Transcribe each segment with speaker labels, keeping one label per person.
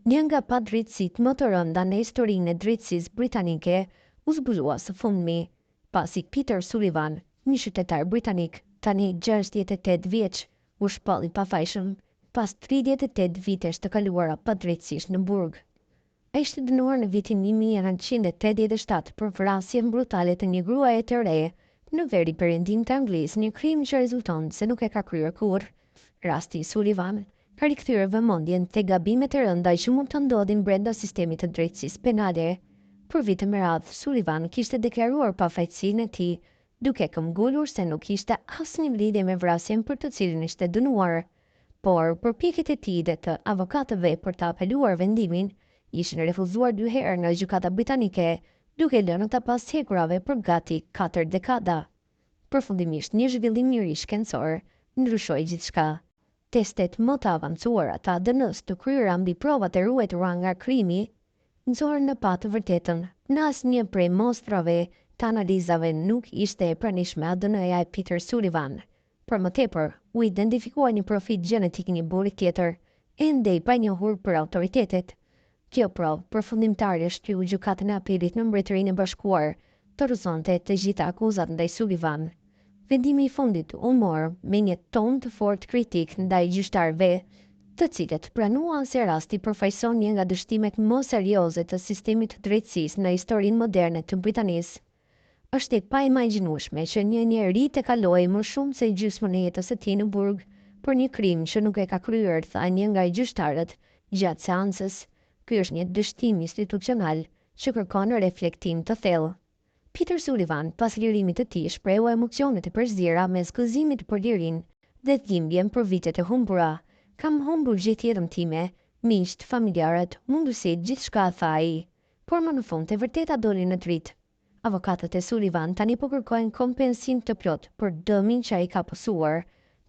Speaker 1: Një nga padrejtësitë më të rënda në historinë e drejtësisë britanike u zbulua së fundmi, pasi Peter Sullivan, një qytetar britanik, tani 68 vjeç, u shpalli pafajshëm pas 38 vitesh të kaluara padrejtësisht në burg. Ai ishte dënuar në vitin 1987 për vrasjen brutale të një gruaje të re në veri perëndim të Anglisë, një krim që rezulton se nuk e ka kryer kurrë. Rasti i Sullivan ka rikthyer vëmendjen te gabimet e rënda që mund të ndodhin brenda sistemit të drejtësisë penale. Për vite me radhë, Sullivan kishte deklaruar pafajësinë e tij, duke këmbgulur se nuk kishte asnjë lidhje me vrasjen për të cilën ishte dënuar. Por përpjekjet e tij dhe të avokatëve për të apeluar vendimin ishin refuzuar 2 herë nga gjykata britanike, duke lënë ata pas hekurave për gati 4 dekada. Përfundimisht, një zhvillim i ri shkencor ndryshoi gjithçka. Testet më të avancuara të ADN-s të kryera mbi provat e ruajtura nga krimi nxorën në pa të vërtetën. Në asnjë prej mostrave të analizave nuk ishte e pranishme ADN-ja e Peter Sullivan. Për më tepër, u identifikua një profil gjenetik një burri tjetër, ende i panjohur për autoritetet. Kjo provë përfundimtare shtryu gjykatën e apelit në Mbretërinë e Bashkuar të rrëzonte të gjitha akuzat ndaj Sullivan. Vendimi i fundit u mor me një ton të fortë kritik ndaj gjyqtarëve, të cilët pranuan se rasti përfaqëson një nga dështimet më serioze të sistemit të drejtësisë në historinë moderne të Britanisë. Është e paimagjinueshme që një njeri të kalojë më shumë se gjysmën e jetës së tij në burg për një krim që nuk e ka kryer, tha një nga gjyqtarët gjatë seancës. Ky është një dështim institucional që kërkon reflektim të thellë. Peter Sullivan, pas lirimit të tij, shprehu emocionet e përzira mes gëzimit për lirinë dhe dhimbjen për vitet e humbura. Kam humbur gjithë jetën time, miqt, familjarët, mundësitë, gjithçka, tha ai. Por më në fund e vërteta doli në dritë. Avokatët e Sullivan tani po kërkojnë kompensim të plot për dëmin që ai ka pësuar,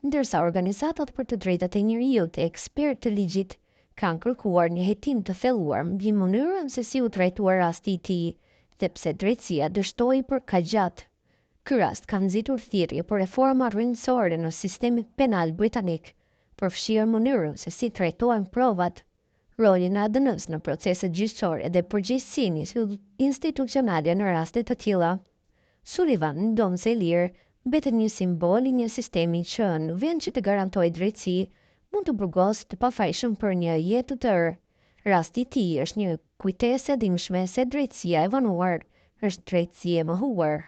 Speaker 1: ndërsa organizatat për të drejtat e njerëzit e ekspertë të ligjit kanë kërkuar një hetim të thelluar mbi mënyrën se si u trajtua rasti i tij, sepse drejtësia dështoi për kaq gjatë. Ky rast ka nxitur thirrje për reforma rrënjësore në sistemin penal britanik, përfshirë mënyrën se si trajtohen provat, rolin e ADN-s në proceset gjyqësore dhe përgjegjësinë institucionale në raste të tilla. Sullivan, ndomëse i lirë, mbetet një simbol i një sistemi që, në vend që të garantojë drejtësi, mund të burgosë të pafajshëm për një jetë të tërë. Rasti i tij është një kujtesë e dhimbshme se drejtësia e vonuar është drejtësi e mohuar.